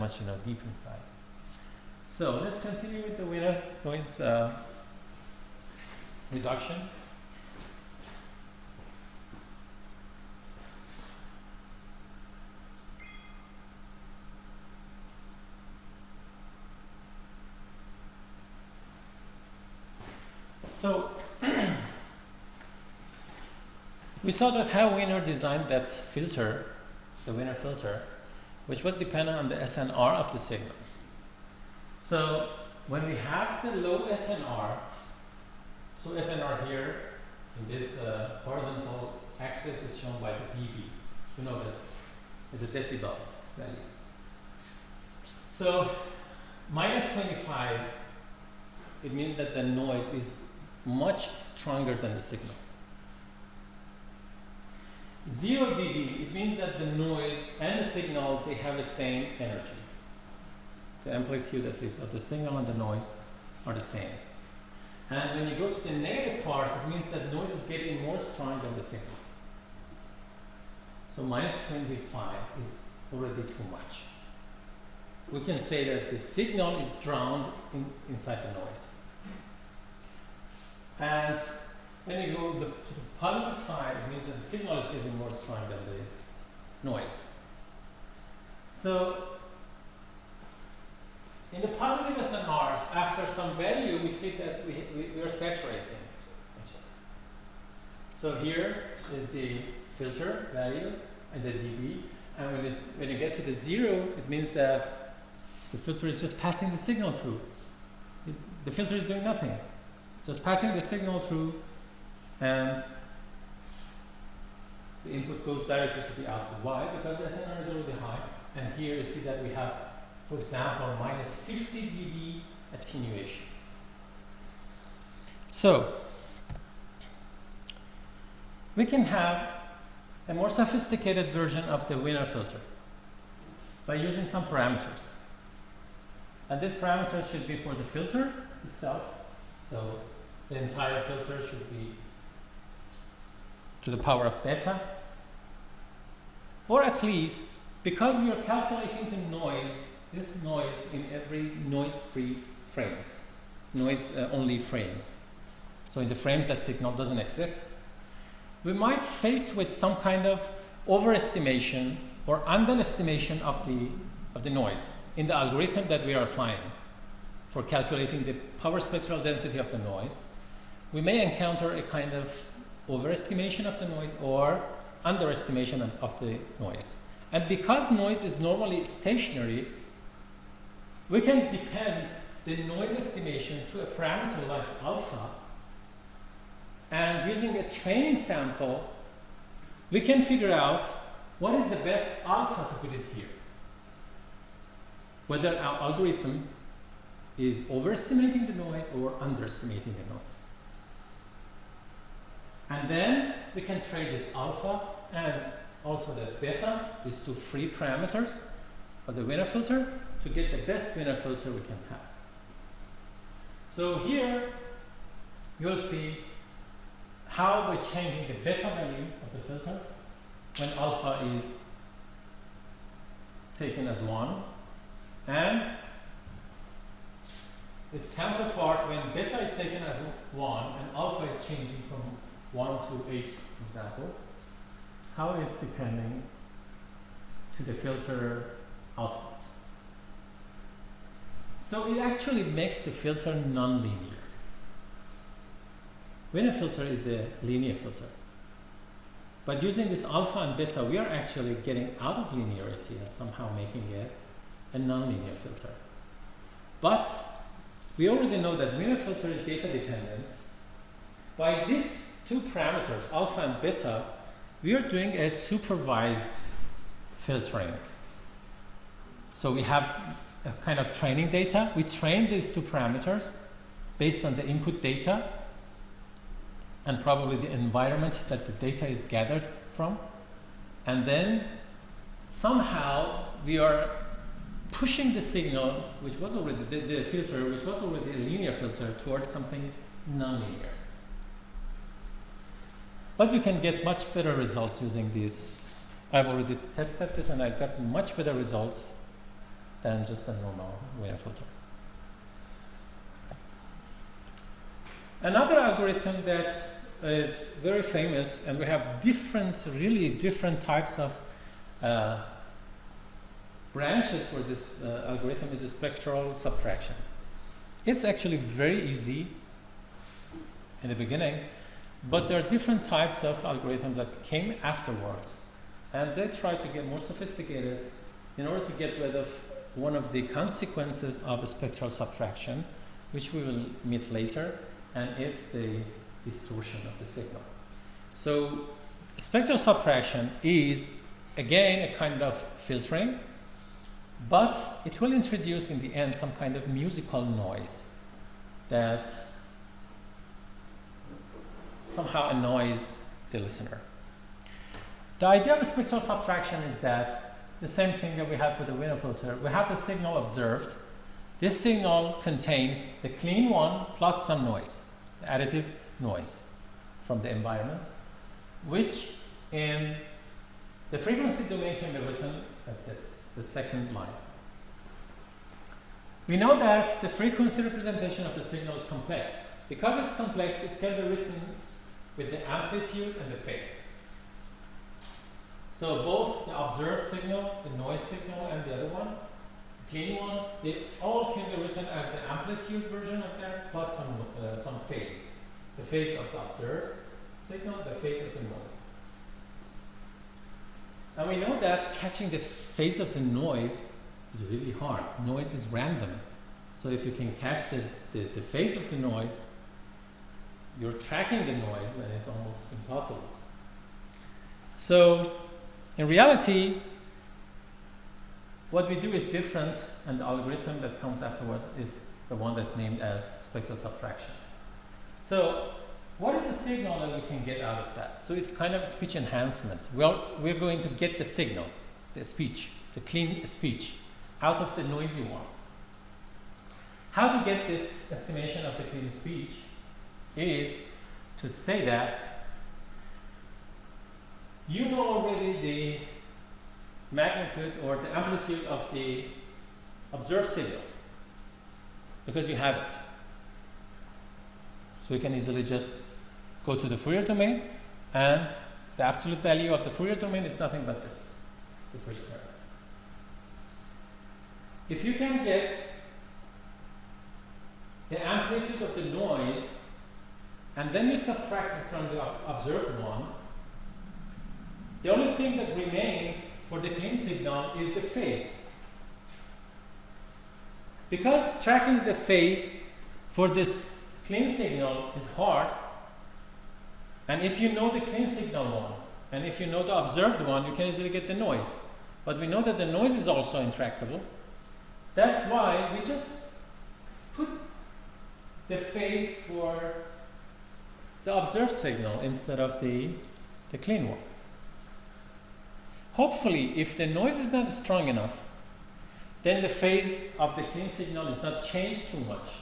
much, deep inside. So let's continue with the Wiener noise reduction. So we saw that how Wiener designed that filter, the Wiener filter, which was dependent on the SNR of the signal. So when we have the low SNR, so SNR here in this horizontal axis is shown by the dB. You know that it's a decibel value. So minus 25, it means that the noise is much stronger than the signal. 0 dB, it means that the noise and the signal, they have the same energy. The amplitude, at least, of the signal and the noise are the same. And when you go to the negative parts, it means that noise is getting more strong than the signal. So minus 25 is already too much. We can say that the signal is drowned inside the noise. And when you go to the positive side, it means that the signal is getting more strong than the noise. So in the positive SNRs, after some value, we see that we are saturating. So here is the filter value and the dB. And when you get to the 0, it means that the filter is just passing the signal through. The filter is doing nothing. Just passing the signal through, and the input goes directly to the output. Why? Because the SNR is already high. And here you see that we have, for example, minus 50 dB attenuation. So we can have a more sophisticated version of the Wiener filter by using some parameters. And this parameter should be for the filter itself. So the entire filter should be to the power of beta. Or at least, because we are calculating the noise, this noise in every noise-free frames, noise-only frames. So in the frames that signal doesn't exist, we might face with some kind of overestimation or underestimation of the noise in the algorithm that we are applying for calculating the power spectral density of the noise. We may encounter a kind of overestimation of the noise or underestimation of the noise. And because noise is normally stationary, we can depend the noise estimation to a parameter like alpha, and using a training sample, we can figure out what is the best alpha to put it here. Whether our algorithm is overestimating the noise or underestimating the noise. And then we can trade this alpha and also the beta, these two free parameters of the Wiener filter, to get the best Wiener filter we can have. So here you'll see how by changing the beta value of the filter when alpha is taken as 1 and its counterpart when beta is taken as 1 and alpha is changing from 1 to 8, for example, how it's depending to the filter output. So it actually makes the filter non-linear. Wiener filter is a linear filter. But using this alpha and beta, we are actually getting out of linearity and somehow making it a non-linear filter. But we already know that Wiener filter is data dependent. By these two parameters, alpha and beta, we are doing a supervised filtering. So we have a kind of training data. We train these two parameters based on the input data and probably the environment that the data is gathered from. And then somehow we are pushing the signal, which was already the filter, which was already a linear filter, towards something non-linear. But you can get much better results using this. I've already tested this and I've got much better results than just a normal Wiener filter. Another algorithm that is very famous, and we have different, really different types of branches for this algorithm, is a spectral subtraction. It's actually very easy in the beginning, but there are different types of algorithms that came afterwards, and they try to get more sophisticated in order to get rid of one of the consequences of a spectral subtraction, which we will meet later, and it's the distortion of the signal. So spectral subtraction is again a kind of filtering, but it will introduce in the end some kind of musical noise that somehow annoys the listener. The idea of spectral subtraction is that the same thing that we have for the Wiener filter. We have the signal observed. This signal contains the clean one plus some noise, the additive noise from the environment, which in the frequency domain can be written as this, the second line. We know that the frequency representation of the signal is complex. Because it's complex, it can be written with the amplitude and the phase. So both the observed signal, the noise signal, and the other one, the clean one, they all can be written as the amplitude version of that plus some phase. The phase of the observed signal, the phase of the noise. And we know that catching the phase of the noise is really hard. Noise is random. So if you can catch the phase of the noise, you're tracking the noise, and it's almost impossible. So in reality, what we do is different, and the algorithm that comes afterwards is the one that's named as spectral subtraction. So what is the signal that we can get out of that? So it's kind of speech enhancement. Well, we're going to get the signal, the speech, the clean speech, out of the noisy one. How to get this estimation of the clean speech is to say that you know already the magnitude or the amplitude of the observed signal because you have it. So you can easily just go to the Fourier domain, and the absolute value of the Fourier domain is nothing but this, the first term. If you can get the amplitude of the noise and then you subtract it from the observed one, the only thing that remains for the clean signal is the phase. Because tracking the phase for this clean signal is hard, and if you know the clean signal one, and if you know the observed one, you can easily get the noise. But we know that the noise is also intractable. That's why we just put the phase for the observed signal instead of the clean one. Hopefully, if the noise is not strong enough, then the phase of the clean signal is not changed too much.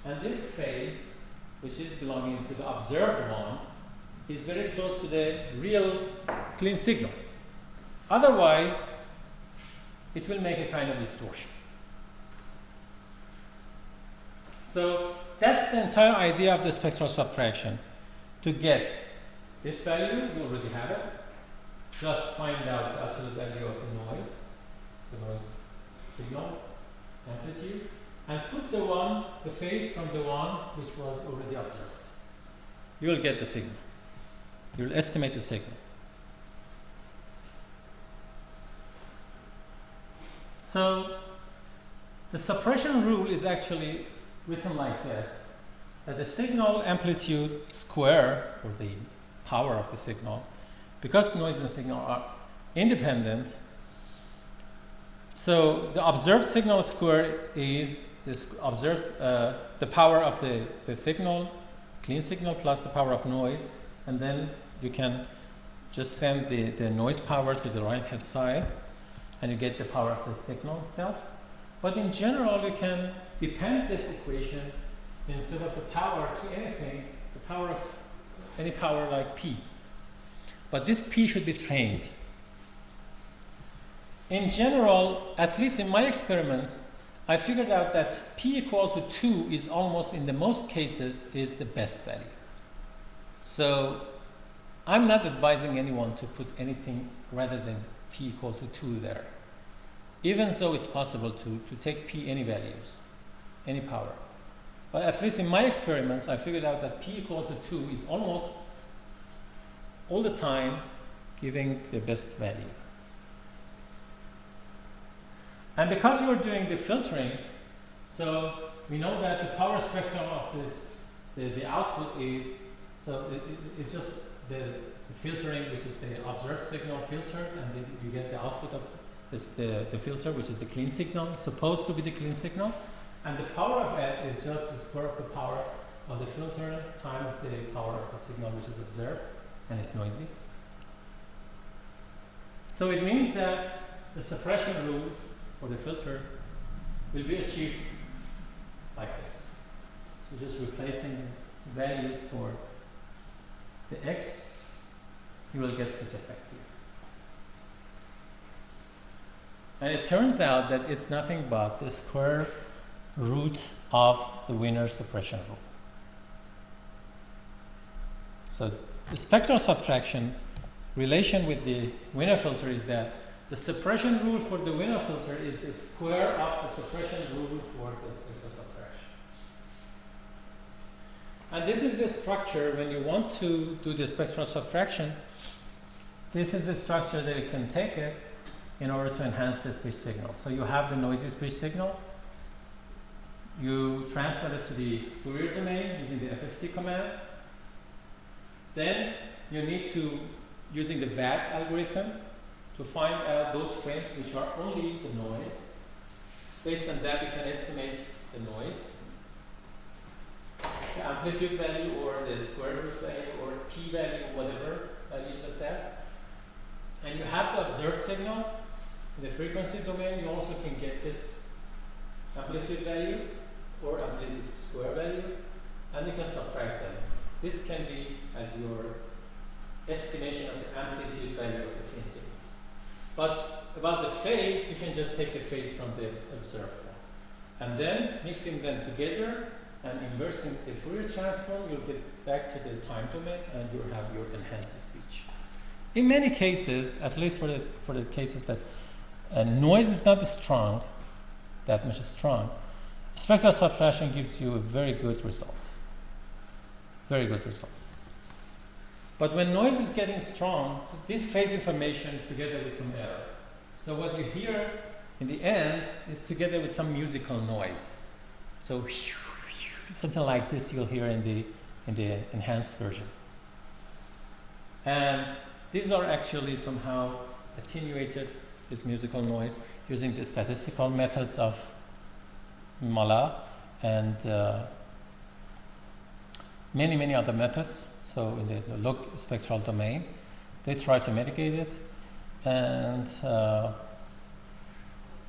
And this phase, which is belonging to the observed one, is very close to the real clean signal. Otherwise, it will make a kind of distortion. So that's the entire idea of the spectral subtraction. To get this value, you already have it. Just find out the absolute value of the noise signal, amplitude, and put the phase from the one which was already observed. You will get the signal. You will estimate the signal. So the suppression rule is actually written like this, that the signal amplitude square, or the power of the signal, because noise and signal are independent, so the observed signal square is this observed, the power of the signal, clean signal, plus the power of noise, and then you can just send the noise power to the right hand side, and you get the power of the signal itself. But in general, you can depend this equation instead of the power to anything, the power of any power like P. But this P should be trained. In general, at least in my experiments, I figured out that p equal to 2 is almost, in the most cases, is the best value. So I'm not advising anyone to put anything rather than p equal to 2 there. Even though it's possible to take p any values, any power. But at least in my experiments, I figured out that p equal to 2 is almost all the time giving the best value. And because you're doing the filtering, so we know that the power spectrum of this, the output is, so it's just the filtering, which is the observed signal filtered, and you get the output of this, the filter, which is the clean signal, supposed to be the clean signal. And the power of that is just the square of the power of the filter times the power of the signal which is observed, and it's noisy. So it means that the suppression rule for the filter will be achieved like this. So just replacing values for the x, you will get such effect here. And it turns out that it's nothing but the square root of the Wiener suppression rule. So the spectral subtraction relation with the Wiener filter is that the suppression rule for the Wiener filter is the square of the suppression rule for the spectral subtraction. And this is the structure when you want to do the spectral subtraction. This is the structure that you can take it in order to enhance the speech signal. So you have the noisy speech signal. You transfer it to the Fourier domain using the FFT command. Then you need to, using the VAT algorithm, to find out those frames which are only the noise. Based on that, you can estimate the noise, the amplitude value, or the square root value, or p value, whatever values of that. And you have the observed signal. In the frequency domain, you also can get this amplitude value, or amplitude square value, and you can subtract them. This can be as your estimation of the amplitude value of the clean signal. But about the phase, you can just take the phase from the observed one. And then mixing them together and inversing the Fourier transform, you'll get back to the time domain and you'll have your enhanced speech. In many cases, at least for the cases that noise is not strong, that much strong, spectral subtraction gives you a very good result. Very good result. But when noise is getting strong, this phase information is together with some error. So what you hear in the end is together with some musical noise. So something like this you'll hear in the enhanced version. And these are actually somehow attenuated, this musical noise, using the statistical methods of Mala and many other methods. So in the log spectral domain, they try to mitigate it. And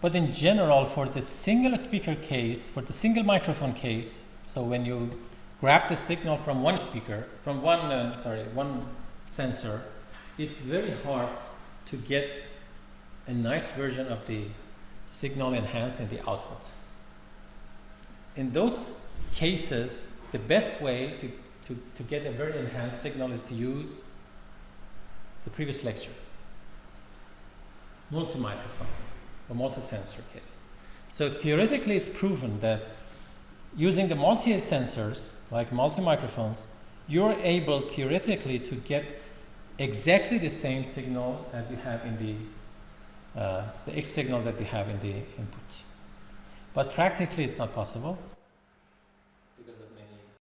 but in general, for the single speaker case, for the single microphone case, so when you grab the signal from one speaker, from one sensor, it's very hard to get a nice version of the signal enhanced in the output. In those cases, the best way to get a very enhanced signal is to use the previous lecture, multi-microphone or multi-sensor case. So theoretically, it's proven that using the multi-sensors, like multi-microphones, you're able theoretically to get exactly the same signal as you have in the X signal that you have in the input. But practically, it's not possible.